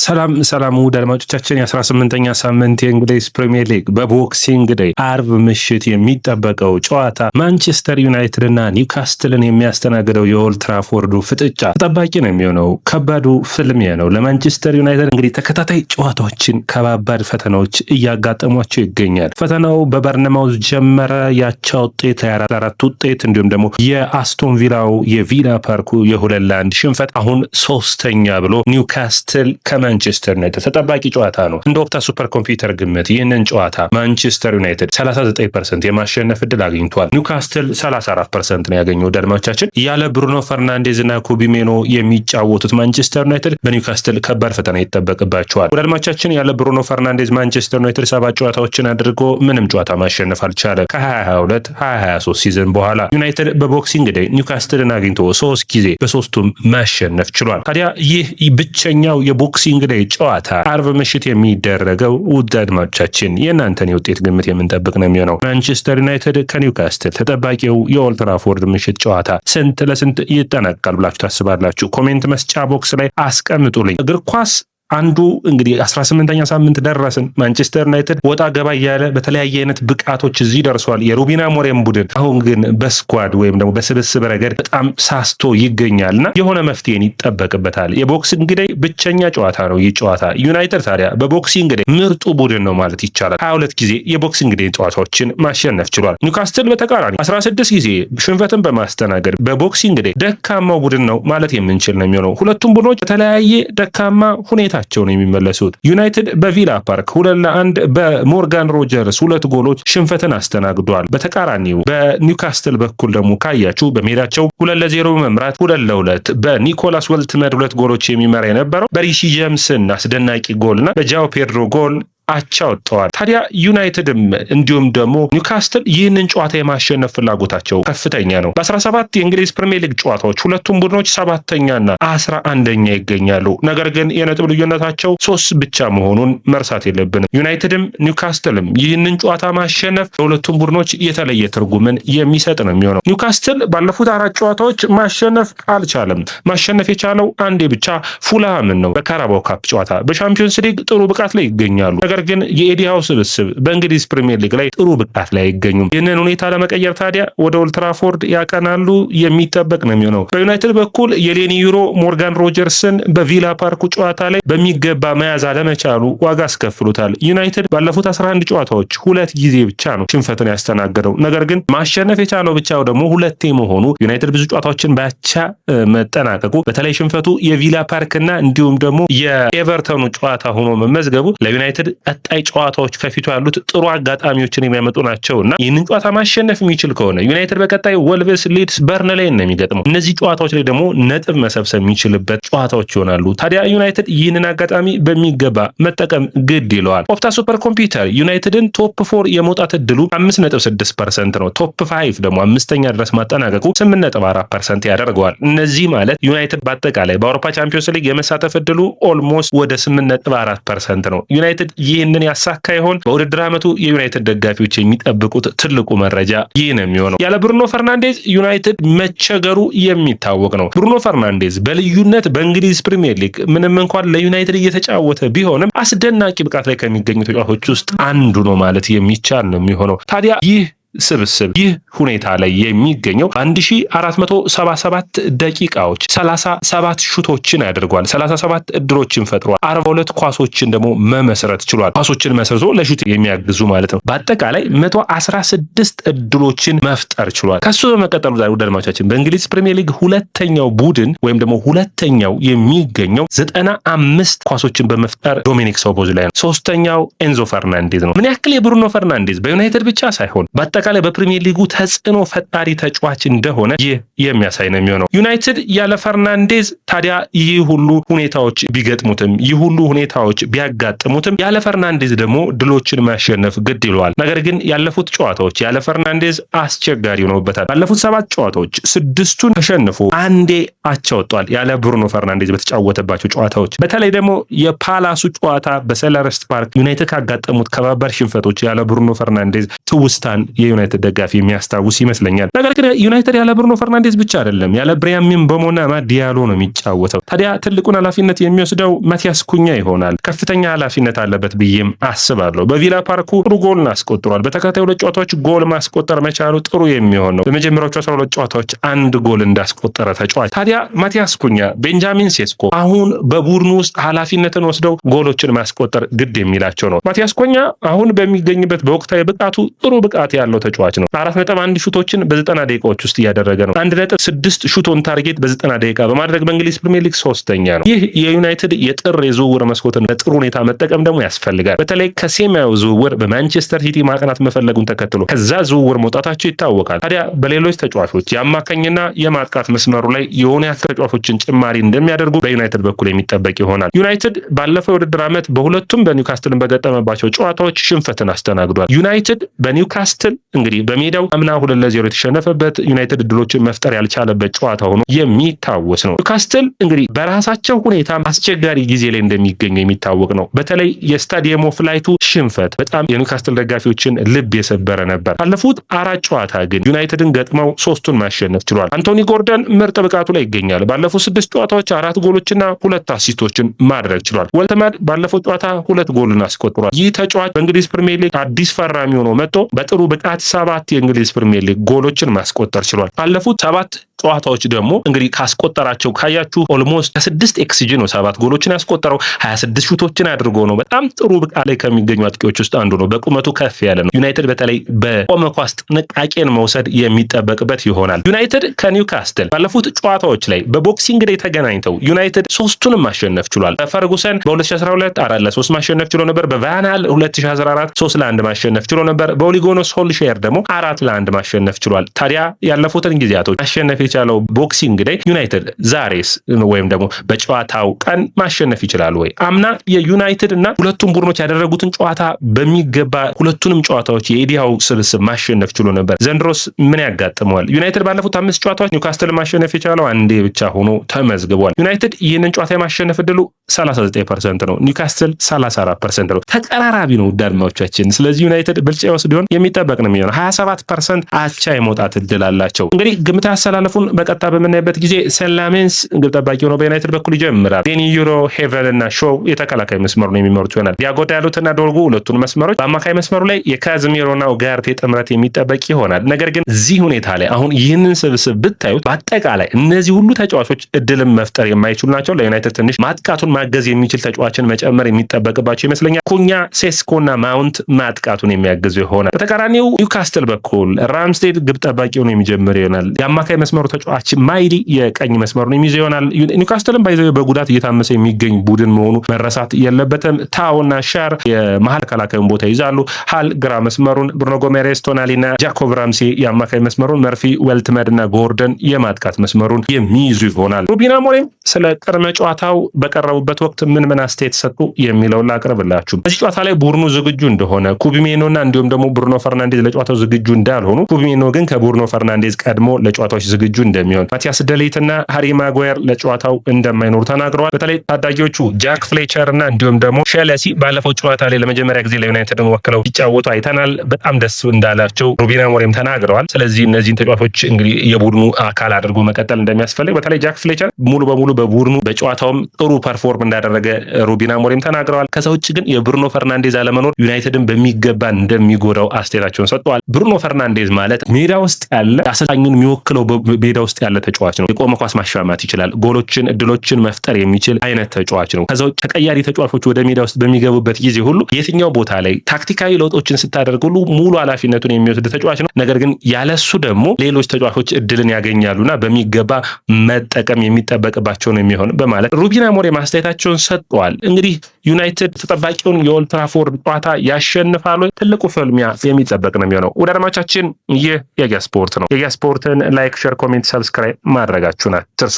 ሰላም ውድ አድማጮቻችን የ18ኛ ሳምንት የእንግሊዝ ፕሪሚየር ሊግ በቦክሲንግ ዴይ አርብ ምሽት የሚጠበቀው ጨዋታ ማንቸስተር ዩናይትድ እና ኒውካስትልን የሚያስተናግደው የኦልድ ትራፎርዱ ፍጥጫ ተጠባቂ ነው የሚሆነው። ከባዱ ፍልሚያ ነው ለማንቸስተር ዩናይትድ። እንግዲህ ተከታታይ ጨዋታዎችን ከባባድ ፈተናዎች እያጋጠሟቸው ይገኛል። ፈተናው በበርነማውዝ ጀመረ፣ ያቻ ውጤት 24 ውጤት፣ እንዲሁም ደግሞ የአስቶን ቪላው የቪላ ፓርኩ የ2-1 ሽንፈት፣ አሁን ሶስተኛ ብሎ ኒውካስትል ከማንቸስተር ዩናይትድ ተጠባቂ ጨዋታ ነው። እንደ ኦፕታ ሱፐር ኮምፒውተር ግምት ይህንን ጨዋታ ማንቸስተር ዩናይትድ 39% የማሸነፍ እድል አግኝቷል። ኒውካስትል 34% ነው ያገኘው። አድማጮቻችን ያለ ብሩኖ ፈርናንዴዝ እና ኮቢ ሜኖ የሚጫወቱት ማንቸስተር ዩናይትድ በኒውካስትል ከባድ ፈተና ይጠበቅባቸዋል። አድማጮቻችን ያለ ብሩኖ ፈርናንዴዝ ማንቸስተር ዩናይትድ 7 ጨዋታዎችን አድርጎ ምንም ጨዋታ ማሸነፍ አልቻለም። ከ2022 2023 ሲዝን በኋላ ዩናይትድ በቦክሲንግ ዴይ ኒውካስትልን አግኝቶ 3 ጊዜ በሶስቱም ማሸነፍ ችሏል። ታዲያ ይህ ብቸኛው የቦክሲንግ ዴይ ጨዋታ አርብ ምሽት የሚደረገው ውድ አድማጮቻችን የእናንተን የውጤት ግምት የምንጠብቅ ነው የሚሆነው። ማንቸስተር ዩናይትድ ከኒውካስትል ተጠባቂው የኦልድ ትራፎርድ ምሽት ጨዋታ ስንት ለስንት ይጠናቀቃል ብላችሁ ታስባላችሁ? ኮሜንት መስጫ ቦክስ ላይ አስቀምጡልኝ። እግር ኳስ አንዱ እንግዲህ 18ኛ ሳምንት ደረስን። ማንቸስተር ዩናይትድ ወጣ ገባ እያለ በተለያየ አይነት ብቃቶች እዚህ ደርሷል። የሩበን አሞሪም ቡድን አሁን ግን በስኳድ ወይም ደግሞ በስብስብ ረገድ በጣም ሳስቶ ይገኛልና የሆነ መፍትሄን ይጠበቅበታል። የቦክሲንግ ዴይ ብቸኛ ጨዋታ ነው ይህ ጨዋታ። ዩናይትድ ታዲያ በቦክሲንግ ዴይ ምርጡ ቡድን ነው ማለት ይቻላል። 22 ጊዜ የቦክሲንግ ዴይ ጨዋታዎችን ማሸነፍ ችሏል። ኒውካስትል በተቃራኒ 16 ጊዜ ሽንፈትን በማስተናገድ በቦክሲንግ ዴይ ደካማው ቡድን ነው ማለት የምንችል ነው የሚሆነው። ሁለቱም ቡድኖች በተለያየ ደካማ ሁኔታ ቸው ነው የሚመለሱት። ዩናይትድ በቪላ ፓርክ 2-1 በሞርጋን ሮጀርስ 2 ጎሎች ሽንፈትን አስተናግዷል። በተቃራኒው በኒውካስትል በኩል ደግሞ ካያችሁ በሜዳቸው 2-0 መምራት 2-2 በኒኮላስ ወልትመድ 2 ጎሎች የሚመራ የነበረው በሪሺ ጄምስን አስደናቂ ጎልና በጃኦ ፔድሮ ጎል አቻ ወጥተዋል። ታዲያ ዩናይትድም እንዲሁም ደግሞ ኒውካስትል ይህንን ጨዋታ የማሸነፍ ፍላጎታቸው ከፍተኛ ነው። በ17 የእንግሊዝ ፕሪሚየር ሊግ ጨዋታዎች ሁለቱም ቡድኖች 7ኛና 11ኛ ይገኛሉ። ነገር ግን የነጥብ ልዩነታቸው 3 ብቻ መሆኑን መርሳት የለብንም። ዩናይትድም ኒውካስትልም ይህንን ጨዋታ ማሸነፍ ለሁለቱም ቡድኖች የተለየ ትርጉምን የሚሰጥ ነው የሚሆነው። ኒውካስትል ባለፉት 4 ጨዋታዎች ማሸነፍ አልቻለም። ማሸነፍ የቻለው አንዴ ብቻ ፉልሃምን ነው በካራባው ካፕ ጨዋታ። በሻምፒዮንስ ሊግ ጥሩ ብቃት ላይ ይገኛሉ። ነገር ግን የኤዲ ሃው ስብስብ በእንግሊዝ ፕሪሚየር ሊግ ላይ ጥሩ ብቃት ላይ አይገኙም። ይህንን ሁኔታ ለመቀየር ታዲያ ወደ ኦልድ ትራፎርድ ያቀናሉ የሚጠበቅ ነው የሚሆነው። በዩናይትድ በኩል የሌኒ ዩሮ ሞርጋን ሮጀርስን በቪላ ፓርኩ ጨዋታ ላይ በሚገባ መያዝ አለመቻሉ ዋጋ አስከፍሉታል። ዩናይትድ ባለፉት 11 ጨዋታዎች 2 ጊዜ ብቻ ነው ሽንፈትን ያስተናገደው። ነገር ግን ማሸነፍ የቻለው ብቻው ደግሞ 2 መሆኑ ዩናይትድ ብዙ ጨዋታዎችን ባቻ መጠናቀቁ፣ በተለይ ሽንፈቱ የቪላ ፓርክና እንዲሁም ደግሞ የኤቨርተኑ ጨዋታ ሆኖ መመዝገቡ ለዩናይትድ ቀጣይ ጨዋታዎች ከፊቱ ያሉት ጥሩ አጋጣሚዎችን የሚያመጡ ናቸውና ይህንን ጨዋታ ማሸነፍ የሚችል ከሆነ ዩናይትድ በቀጣይ ወልቭስ፣ ሊድስ፣ በርንሌይን ነው የሚገጥመው። እነዚህ ጨዋታዎች ላይ ደግሞ ነጥብ መሰብሰብ የሚችልበት ጨዋታዎች ይሆናሉ። ታዲያ ዩናይትድ ይህንን አጋጣሚ በሚገባ መጠቀም ግድ ይለዋል። ኦፕታ ሱፐር ኮምፒውተር ዩናይትድን ቶፕ 4 የመውጣት እድሉ 5.6% ነው። ቶፕ 5 ደግሞ 5ኛ ድረስ ማጠናቀቁ 8.4% ያደርገዋል። እነዚህ ማለት ዩናይትድ በአጠቃላይ በአውሮፓ ቻምፒዮንስ ሊግ የመሳተፍ እድሉ ኦልሞስት ወደ 8.4% ነው። ዩናይትድ ይህንን ያሳካ ይሆን? በውድድር ዓመቱ የዩናይትድ ደጋፊዎች የሚጠብቁት ትልቁ መረጃ ይህ ነው የሚሆነው። ያለ ብሩኖ ፈርናንዴዝ ዩናይትድ መቸገሩ የሚታወቅ ነው። ብሩኖ ፈርናንዴዝ በልዩነት በእንግሊዝ ፕሪሚየር ሊግ ምንም እንኳን ለዩናይትድ እየተጫወተ ቢሆንም አስደናቂ ብቃት ላይ ከሚገኙ ተጫዋቾች ውስጥ አንዱ ነው ማለት የሚቻል ነው የሚሆነው። ታዲያ ይህ ስብስብ ይህ ሁኔታ ላይ የሚገኘው 1477 ደቂቃዎች 37 ሹቶችን ያደርጓል። 37 እድሎችን ፈጥሯል። 42 ኳሶችን ደግሞ መመስረት ችሏል። ኳሶችን መስርቶ ለሹት የሚያግዙ ማለት ነው። በአጠቃላይ 116 እድሎችን መፍጠር ችሏል። ከሱ በመቀጠሉ ዛሬ ወደ አድማጮቻችን በእንግሊዝ ፕሪሚየር ሊግ ሁለተኛው ቡድን ወይም ደግሞ ሁለተኛው የሚገኘው 95 ኳሶችን በመፍጠር ዶሚኒክ ሶቦስላይ ነው። ሶስተኛው ኤንዞ ፈርናንዴዝ ነው። ምን ያክል የብሩኖ ፈርናንዴዝ በዩናይትድ ብቻ ሳይሆን አጠቃላይ በፕሪሚየር ሊጉ ተጽዕኖ ፈጣሪ ተጫዋች እንደሆነ ይህ የሚያሳይ ነው የሚሆነው። ዩናይትድ ያለ ፈርናንዴዝ ታዲያ ይህ ሁሉ ሁኔታዎች ቢገጥሙትም ይህ ሁሉ ሁኔታዎች ቢያጋጥሙትም ያለ ፈርናንዴዝ ደግሞ ድሎችን ማሸነፍ ግድ ይለዋል። ነገር ግን ያለፉት ጨዋታዎች ያለ ፈርናንዴዝ አስቸጋሪ ሆነውበታል። ባለፉት 7 ጨዋታዎች 6ቱን ተሸንፎ አንዴ አቻ ወጥቷል ያለ ብሩኖ ፈርናንዴዝ በተጫወተባቸው ጨዋታዎች። በተለይ ደግሞ የፓላሱ ጨዋታ በሴልኸርስት ፓርክ ዩናይትድ ካጋጠሙት ከባባድ ሽንፈቶች ያለ ብሩኖ ፈርናንዴዝ ትውስታን የዩናይትድ ደጋፊ የሚያስታውስ ይመስለኛል። ነገር ግን ዩናይትድ ያለ ብሩኖ ፈርናንዴዝ ብቻ አይደለም፣ ያለ ብራያን ምቤሞና አማድ ዲያሎ ነው የሚጫወተው። ታዲያ ትልቁን ኃላፊነት የሚወስደው ማቲያስ ኩኛ ይሆናል። ከፍተኛ ኃላፊነት አለበት ብዬም አስባለሁ። በቪላ ፓርኩ ጥሩ ጎል አስቆጥሯል። በተከታታይ 2 ጨዋታዎች ጎል ማስቆጠር መቻሉ ጥሩ የሚሆን ነው። በመጀመሪያዎቹ 12 ጨዋታዎች 1 ጎል እንዳስቆጠረ ተጫዋች። ታዲያ ማቲያስ ኩኛ፣ ቤንጃሚን ሴስኮ አሁን በቡድኑ ውስጥ ኃላፊነትን ወስደው ጎሎችን ማስቆጠር ግድ የሚላቸው ነው። ማቲያስ ኩኛ አሁን በሚገኝበት በወቅታዊ ብቃቱ ጥሩ ብቃት ያለው ተጫዋች ነው። 4.1 ሹቶችን በ90 ደቂቃዎች ውስጥ እያደረገ ነው። 1.6 ሹት ኦን ታርጌት በ90 ደቂቃ በማድረግ በእንግሊዝ ፕሪሚየር ሊግ 3ኛ ነው። ይህ የዩናይትድ የጥር የዝውውር መስኮትን በጥሩ ሁኔታ መጠቀም ደግሞ ያስፈልጋል። በተለይ ከሴማያዊ ዝውውር በማንቸስተር ሲቲ ማቅናት መፈለጉን ተከትሎ ከዛ ዝውውር መውጣታቸው ይታወቃል። ታዲያ በሌሎች ተጫዋቾች የአማካኝና የማጥቃት መስመሩ ላይ የሆነ ያክል ተጫዋቾችን ጭማሪ እንደሚያደርጉ በዩናይትድ በኩል የሚጠበቅ ይሆናል። ዩናይትድ ባለፈው የውድድር ዓመት በሁለቱም በኒውካስትልን በገጠመባቸው ጨዋታዎች ሽንፈትን አስተናግዷል። ዩናይትድ በኒውካስትል እንግዲህ በሜዳው አምና 2-0 የተሸነፈበት ዩናይትድ ድሎችን መፍጠር ያልቻለበት ጨዋታ ሆኖ የሚታወስ ነው። ኒውካስትል እንግዲህ በራሳቸው ሁኔታ አስቸጋሪ ጊዜ ላይ እንደሚገኙ የሚታወቅ ነው። በተለይ የስታዲየም ኦፍ ላይቱ ሽንፈት በጣም የኒውካስትል ደጋፊዎችን ልብ የሰበረ ነበር። ባለፉት 4 ጨዋታ ግን ዩናይትድን ገጥመው 3ቱን ማሸነፍ ችሏል። አንቶኒ ጎርደን ምርጥ ብቃቱ ላይ ይገኛል። ባለፉት 6 ጨዋታዎች 4 ጎሎችና 2 አሲስቶችን ማድረግ ችሏል። ወልተማድ ባለፈው ጨዋታ 2 ጎልን አስቆጥሯል። ይህ ተጫዋች በእንግሊዝ ፕሪሚየር ሊግ አዲስ ፈራሚ ሆኖ መጥቶ በጥሩ ብቃት 7 የእንግሊዝ ፕሪሚየር ሊግ ጎሎችን ማስቆጠር ችሏል። ባለፉት 7 ጨዋታዎች ደግሞ እንግዲህ ካስቆጠራቸው ካያችሁ ኦልሞስት ከ6 ኤክስጂ ነው 7 ጎሎችን ያስቆጠረው። 26 ሹቶችን አድርጎ ነው። በጣም ጥሩ ብቃት ላይ ከሚገኙ አጥቂዎች ውስጥ አንዱ ነው። በቁመቱ ከፍ ያለ ነው። ዩናይትድ በተለይ በቆመ ኳስ ጥንቃቄን መውሰድ የሚጠበቅበት ይሆናል። ዩናይትድ ከኒውካስትል ባለፉት ጨዋታዎች ላይ በቦክሲንግ ዴይ ተገናኝተው ዩናይትድ 3ቱንም ማሸነፍ ችሏል። በፈርጉሰን በ2012 4-3 ማሸነፍ ችሎ ነበር። በቫናል 2014 3-1 ማሸነፍ ችሎ ነበር። በኦሊጎኖ ሶልሼር ደግሞ 4-1 ማሸነፍ ችሏል። ታዲያ ያለፉትን ጊዜያቶች ማሸነፍ የቻለው ቦክሲንግ ዴይ ዩናይትድ ዛሬስ ወይም ደግሞ በጨዋታው ቀን ማሸነፍ ይችላል ወይ? አምና የዩናይትድ እና ሁለቱም ቡድኖች ያደረጉትን ጨዋታ በሚገባ ሁለቱንም ጨዋታዎች የኤዲሃው ስብስብ ማሸነፍ ችሎ ነበር። ዘንድሮስ ምን ያጋጥመዋል? ዩናይትድ ባለፉት 5 ጨዋታዎች ኒውካስትል ማሸነፍ የቻለው አንዴ ብቻ ሆኖ ተመዝግቧል። ዩናይትድ ይህንን ጨዋታ የማሸነፍ እድሉ 39% ነው። ኒውካስትል 34% ነው። ተቀራራቢ ነው ዳድማዎቻችን። ስለዚህ ዩናይትድ ብልጫ ይወስድ ይሆን የሚጠበቅ ነው የሚሆነው። 27% አቻ የመውጣት እድል አላቸው። እንግዲህ ግምት ያሰላለፉን በቀጥታ በምናይበት ጊዜ ሰላሜንስ ግብ ጠባቂ ሆኖ በዩናይትድ በኩል ይጀምራል። ዴኒ ዩሮ፣ ሄቨን እና ሾው የተከላካይ መስመሩን የሚመሩት ይሆናል። ዲያጎ ዳሎትና ዶርጉ ሁለቱን መስመሮች፣ በአማካይ መስመሩ ላይ የካዝሚሮና ኡጋርቴ ጥምረት የሚጠበቅ ይሆናል። ነገር ግን እዚህ ሁኔታ ላይ አሁን ይህንን ስብስብ ብታዩት በአጠቃላይ እነዚህ ሁሉ ተጫዋቾች እድልን መፍጠር የማይችሉ ናቸው። ለዩናይትድ ትንሽ ማጥቃቱን ማገዝ የሚችል ተጫዋችን መጨመር የሚጠበቅባቸው ይመስለኛል። ኩኛ፣ ሴስኮና ማውንት ማጥቃቱን የሚያግዙ ይሆናል። በተቃራኒው ኒውካስትል በኩል ራምስቴድ ግብ ጠባቂ ሆኖ የሚጀምር ይሆናል። የአማካይ መስመሩ ተጫዋች ማይሊ የቀኝ መስመሩን የሚይዝ ይሆናል። ኒውካስትልን ባይዘው በጉዳት እየታመሰ የሚገኝ ቡድን መሆኑ መረሳት የለበትም። ታውና ሻር የመሀል ተከላካዩን ቦታ ይዛሉ። ሃል ግራ መስመሩን፣ ብሩኖ ጎሜሬስ፣ ቶናሊና ጃኮብ ራምሴ የአማካይ መስመሩን፣ መርፊ፣ ዌልትመድና ጎርደን የማጥቃት መስመሩን የሚይዙ ይሆናል። ሩበን አሞሪም ስለ ቅድመ ጨዋታው በቀረቡበት ወቅት ምን አስተያየት ሰጡ የሚለውን ላቅርብላችሁ። በዚህ ጨዋታ ላይ ቡድኑ ዝግጁ እንደሆነ ኩቢሜኖና እንዲሁም ደግሞ ብሩኖ ፈርናንዴዝ ለጨዋታው ዝግጁ እንዳልሆኑ፣ ኩቢሜኖ ግን ከብሩኖ ፈርናንዴዝ ቀድሞ ለጨዋታዎች ዝግጁ እንደሚሆን፣ ማቲያስ ደሊትና ሃሪ ማጓየር ለጨዋታው እንደማይኖሩ ተናግረዋል። በተለይ ታዳጊዎቹ ጃክ ፍሌቸር እና እንዲሁም ደግሞ ሼለሲ ባለፈው ጨዋታ ላይ ለመጀመሪያ ጊዜ ለዩናይትድን ወክለው ሲጫወቱ አይተናል። በጣም ደስ እንዳላቸው ሩበን አሞሪም ተናግረዋል። ስለዚህ እነዚህን ተጫዋቾች እንግዲህ የቡድኑ አካል አድርጎ መቀጠል እንደሚያስፈልግ፣ በተለይ ጃክ ፍሌቸር ሙሉ በሙሉ በቡድኑ በጨዋታውም ጥሩ ፐርፎርም እንዳደረገ ሩበን አሞሪም ተናግረዋል። ከዛ ውጭ ግን የብሩኖ ፈርናንዴዝ አለመኖር ዩናይትድን በሚገባ እንደሚጎዳው አስተያየታቸውን ሰጥተዋል። ብሩኖ ፈርናንዴዝ ማለት ሜዳ ውስጥ ያለ አሰልጣኙን የሚወክለው ሜዳ ውስጥ ያለ ተጫዋች ነው። የቆመ ኳስ ማሻማት ይችላል። ጎሎችን፣ እድሎችን መፍጠር የሚችል አይነት ተጫዋች ነው። ከዛ ውጭ ተቀያሪ ተጫዋቾች ወደ ሜዳ ውስጥ በሚገቡበት ጊዜ ሁሉ የትኛው ቦታ ላይ ታክቲካዊ ለውጦችን ስታደርግ ሁሉ ሙሉ ኃላፊነቱን የሚወስድ ተጫዋች ነው። ነገር ግን ያለሱ ደግሞ ሌሎች ተጫዋቾች እድልን ያገኛሉና በሚገባ መጠቀም የሚጠበቅባቸው ነው የሚሆን በማለት ሩበን አሞሪም አስተያየታቸውን ሰጥተዋል። እንግዲህ ዩናይትድ ተጠባቂውን የኦልድ ትራፎርድ ጨዋታ ያሸንፋሉ። ትልቁ ፍልሚያ የሚጠበቅ ነው የሚሆነው። ወደ አድማቻችን ይህ የጊያ ስፖርት ነው። የጊያ ስፖርትን ላይክ፣ ሼር፣ ኮሜንት፣ ሰብስክራይብ ማድረጋችሁን አትርሱ።